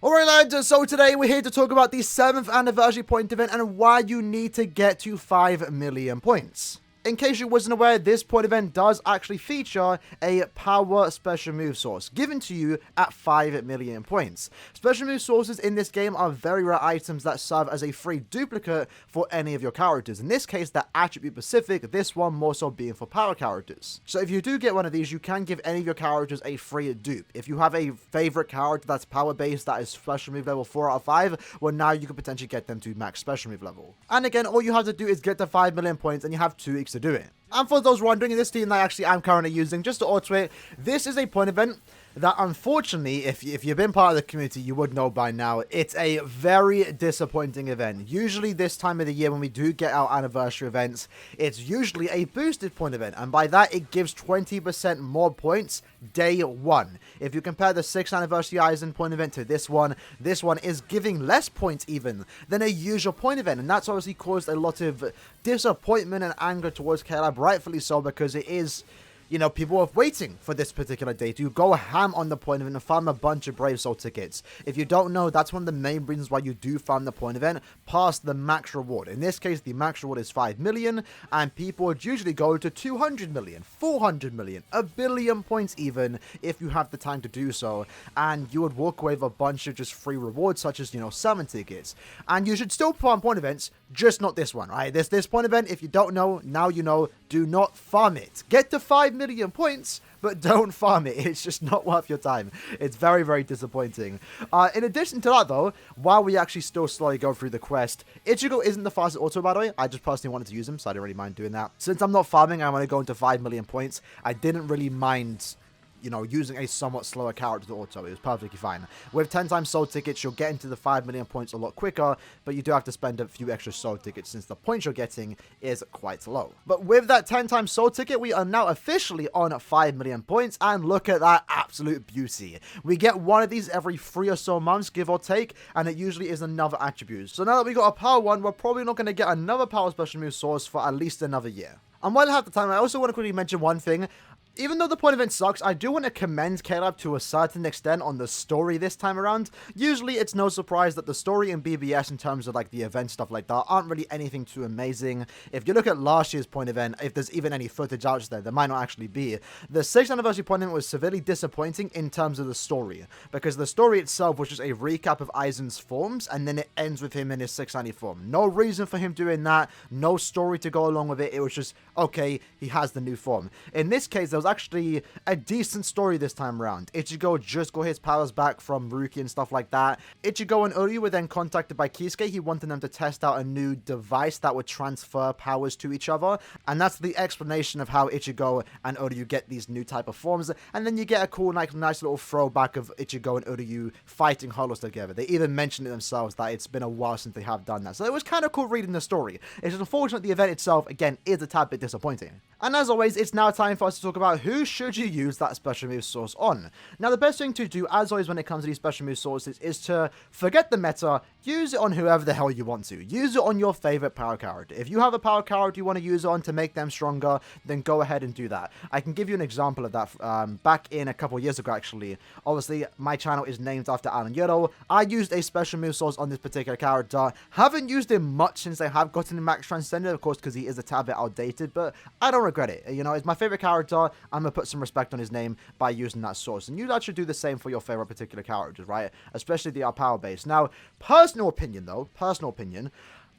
Alright lads, so today we're here to talk about the 7th anniversary point event and why you need to get to 5 million points. In case you wasn't aware, this point event does actually feature a power special move source given to you at 5 million points. Special move sources in this game are very rare items that serve as a free duplicate for any of your characters. In this case, they're attribute specific, this one more so being for power characters. So if you do get one of these, you can give any of your characters a free dupe. If you have a favorite character that's power based, that is special move level 4 out of 5, well now you can potentially get them to max special move level. And again, all you have to do is get to 5 million points and you have 2 weeks to do it. And for those wondering, this team that actually I'm currently using, just to auto it, this is a point event that unfortunately, if you've been part of the community, you would know by now, it's a very disappointing event. Usually this time of the year when we do get our anniversary events, it's usually a boosted point event, and by that it gives 20% more points day 1. If you compare the 6th anniversary Aizen point event to this one is giving less points even than a usual point event, and that's obviously caused a lot of disappointment and anger towards KLab, rightfully so, because it is, you know, people are waiting for this particular day to go ham on the point event and farm a bunch of Brave Soul tickets. If you don't know, that's one of the main reasons why you do farm the point event past the max reward. In this case, the max reward is 5 million, and people would usually go to 200 million, 400 million, a billion points even, if you have the time to do so. And you would walk away with a bunch of just free rewards, such as, you know, summon tickets. And you should still farm point events, just not this one, right? This point event, if you don't know, now you know, do not farm it. Get to 5 million points, but don't farm it. It's just not worth your time. It's very, very disappointing. In addition to that, though, while we actually still slowly go through the quest, Ichigo isn't the fastest auto, by the way. I just personally wanted to use him, so I didn't really mind doing that. Since I'm not farming, I want to go into 5 million points. I didn't really mind, you know, using a somewhat slower character to auto. It was perfectly fine. With 10 times soul tickets, you'll get into the 5 million points a lot quicker, but you do have to spend a few extra soul tickets since the points you're getting is quite low. But with that 10 times soul ticket, we are now officially on 5 million points, and look at that absolute beauty. We get one of these every 3 or so months, give or take, and it usually is another attribute. So now that we got a power one, we're probably not going to get another power special move source for at least another year. And while I have the time, I also want to quickly mention one thing. Even though the point event sucks, I do want to commend KLab to a certain extent on the story this time around. Usually, it's no surprise that the story in BBS in terms of like the event stuff like that aren't really anything too amazing. If you look at last year's point event, if there's even any footage out there might not actually be. The 6th anniversary point event was severely disappointing in terms of the story, because the story itself was just a recap of Aizen's forms, and then it ends with him in his 6th anniversary form. No reason for him doing that, no story to go along with it. It was just, okay, he has the new form. In this case, there was actually a decent story this time around. Ichigo just got his powers back from Ruki and stuff like that. Ichigo and Uryu were then contacted by Kisuke. He wanted them to test out a new device that would transfer powers to each other, and that's the explanation of how Ichigo and Uryu get these new type of forms. And then you get a cool, like, nice little throwback of Ichigo and Uryu fighting Hollows together. They even mentioned it themselves that it's been a while since they have done that, so it was kind of cool reading the story. It's just unfortunate the event itself, again, is a tad bit disappointing. And as always, it's now time for us to talk about who should you use that special move source on. Now, the best thing to do, as always, when it comes to these special move sources, is to forget the meta, use it on whoever the hell you want to. Use it on your favorite power character. If you have a power character you want to use it on to make them stronger, then go ahead and do that. I can give you an example of that back in a couple years ago, actually. Obviously, my channel is named after Aaroniero. I used a special move source on this particular character. Haven't used him much since I have gotten him max transcended, of course, because he is a tad bit outdated, but I don't regret it. You know, it's my favorite character. I'm going to put some respect on his name by using that source. And you should do the same for your favorite particular characters, right? Especially the power base. Now, personal opinion,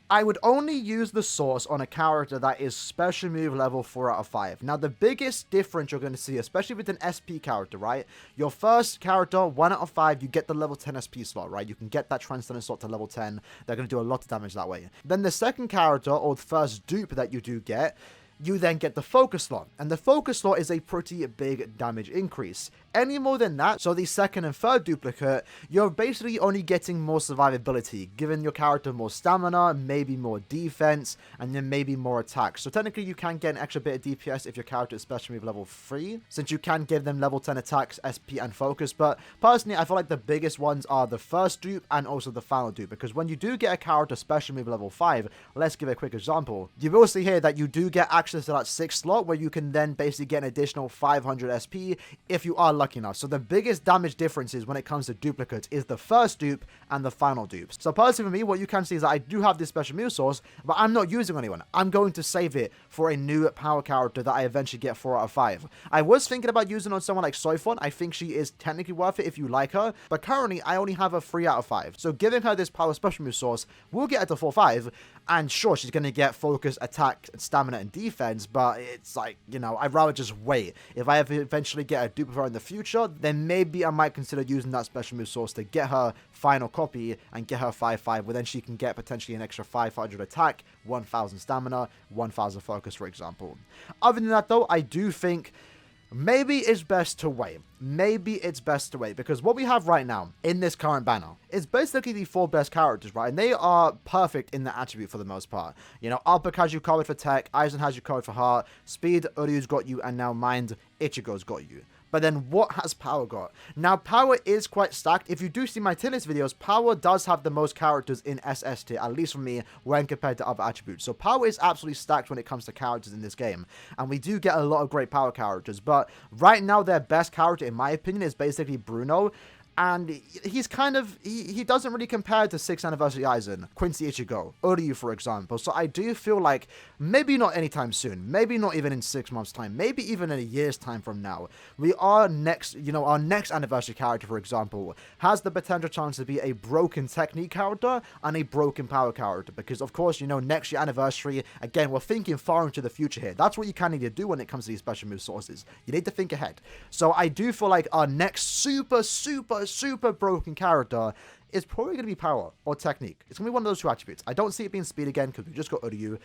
I would only use the source on a character that is special move level 4 out of 5. Now, the biggest difference you're going to see, especially with an SP character, right? Your first character, 1 out of 5, you get the level 10 SP slot, right? You can get that transcendent slot to level 10. They're going to do a lot of damage that way. Then the second character, or the first dupe that you do get, you then get the focus slot, and the focus slot is a pretty big damage increase. Any more than that, so the second and third duplicate, you're basically only getting more survivability, giving your character more stamina, maybe more defense, and then maybe more attack. So technically you can get an extra bit of DPS if your character is special move level 3, since you can give them level 10 attacks, SP, and focus. But personally, I feel like the biggest ones are the first dupe and also the final dupe, because when you do get a character special move level 5, let's give a quick example. You will see here that you do get access to that 6th slot where you can then basically get an additional 500 SP if you are lucky enough. So the biggest damage differences when it comes to duplicates is the first dupe and the final dupe. So personally for me, what you can see is that I do have this special move source, but I'm not using anyone. I'm going to save it for a new power character that I eventually get 4 out of 5. I was thinking about using on someone like Soifon. I think she is technically worth it if you like her, but currently I only have a 3 out of 5. So giving her this power special move source will get her to 4-5, and sure, she's going to get focus, attack, stamina, and defense, but it's like, you know, I'd rather just wait. If I eventually get a dupe of her in the future, then maybe I might consider using that special move source to get her final copy and get her 5-5, where then she can get potentially an extra 500 attack, 1000 stamina, 1000 focus, for example. Other than that, though, I do think maybe it's best to wait. Maybe it's best to wait, because what we have right now in this current banner is basically the 4 best characters, right? And they are perfect in the attribute for the most part. You know, Alpek has you covered for tech, Aizen has you covered for heart, speed, Uryu's got you, and now mind, Ichigo's got you. But then what has power got? Now, power is quite stacked. If you do see my tier list videos, power does have the most characters in SS tier, at least for me, when compared to other attributes. So power is absolutely stacked when it comes to characters in this game. And we do get a lot of great power characters. But right now, their best character, in my opinion, is basically Bruno. And he's kind of, he doesn't really compare to 6th Anniversary Aizen, Quincy Ichigo, Uryu, for example. So I do feel like maybe not anytime soon, maybe not even in 6 months' time, maybe even in a year's time from now, our next anniversary character, for example, has the potential chance to be a broken technique character and a broken power character. Because, of course, you know, next year anniversary, again, we're thinking far into the future here. That's what you kind of need to do when it comes to these special move sources. You need to think ahead. So I do feel like our next super broken character is probably going to be power or technique. It's going to be one of those 2 attributes. I don't see it being speed again because we just got Uryu.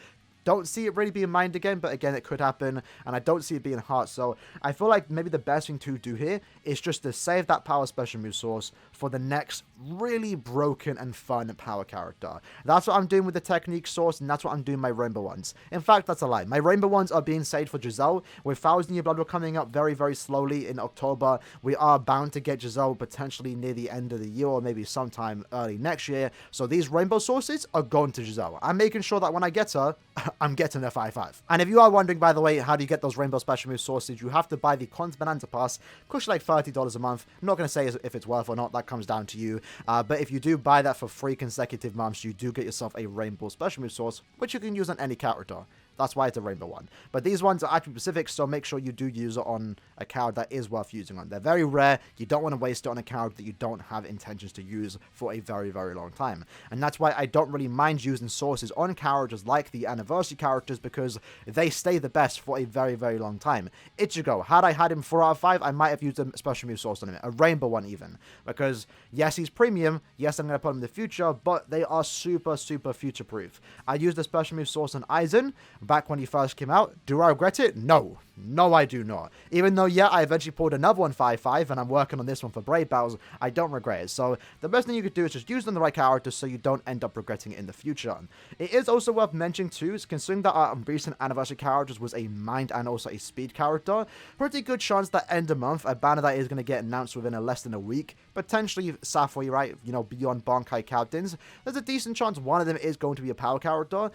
Don't see it really being mind again, but again, it could happen, and I don't see it being heart. So I feel like maybe the best thing to do here is just to save that power special move source for the next really broken and fun power character. That's what I'm doing with the technique source, and that's what I'm doing my rainbow ones. In fact, that's a lie. My rainbow ones are being saved for Giselle. With 1000 Year Blood War coming up very, very slowly in October, we are bound to get Giselle potentially near the end of the year, or maybe sometime early next year. So these rainbow sources are going to Giselle. I'm making sure that when I get her, I'm getting a 5-5. And if you are wondering, by the way, how do you get those rainbow special move sources, you have to buy the Cons Bonanza Pass. Costs you like $30 a month. I'm not going to say if it's worth or not. That comes down to you. But if you do buy that for 3 consecutive months, you do get yourself a rainbow special move source, which you can use on any character. That's why it's a rainbow one. But these ones are attribute specific, so make sure you do use it on a character that is worth using on. They're very rare. You don't want to waste it on a character that you don't have intentions to use for a very, very long time. And that's why I don't really mind using sources on characters like the anniversary characters, because they stay the best for a very, very long time. Ichigo, had I had him 4 out of 5, I might have used a special move source on him, a rainbow one even. Because yes, he's premium, yes, I'm going to put him in the future, but they are super, super future proof. I used a special move source on Aizen back when he first came out. Do I regret it? No. No, I do not. Even though, yeah, I eventually pulled another one 5-5, and I'm working on this one for Brave Battles, I don't regret it. So the best thing you could do is just use them the right characters so you don't end up regretting it in the future. It is also worth mentioning too, considering that our recent anniversary characters was a mind and also a speed character, pretty good chance that end of month, a banner that is going to get announced within less than a week, potentially Safui, right, you know, beyond Bankai Captains, there's a decent chance one of them is going to be a power character.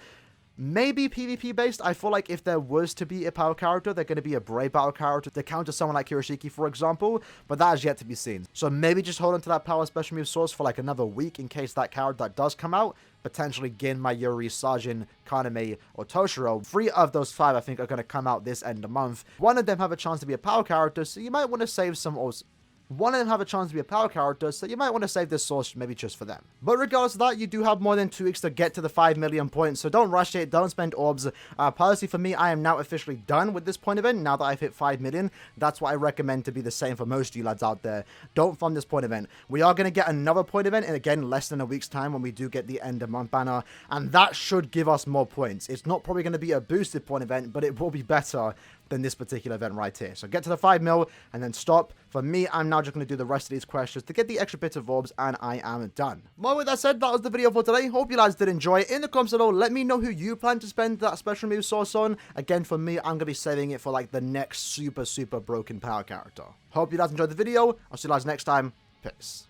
Maybe PvP based. I feel like if there was to be a power character, they're going to be a Brave Battle character to counter someone like Hiroshiki, for example, but that is yet to be seen. So maybe just hold on to that power special move source for like another week in case that character that does come out, potentially Gin, Mayuri, Sajin, Kaname, or Toshiro. 3 of those 5 I think are going to come out this end of month. One of them have a chance to be a power character, so you might want to save some one of them have a chance to be a power character, so you might want to save this source maybe just for them. But regardless of that, you do have more than 2 weeks to get to the 5 million points, so don't rush it, don't spend orbs. Personally for me, I am now officially done with this point event, now that I've hit 5 million. That's what I recommend to be the same for most of you lads out there. Don't fund this point event. We are going to get another point event in, again, less than a week's time when we do get the end of month banner, and that should give us more points. It's not probably going to be a boosted point event, but it will be better than this particular event right here. So get to the 5 mil and then stop. For me, I'm now just going to do the rest of these questions to get the extra bit of orbs, and I am done. Well, with that said, that was the video for today. Hope you guys did enjoy it. In the comments below, let me know who you plan to spend that special move source on. Again, for me, I'm going to be saving it for like the next super broken power character. Hope you guys enjoyed the video. I'll see you guys next time. Peace.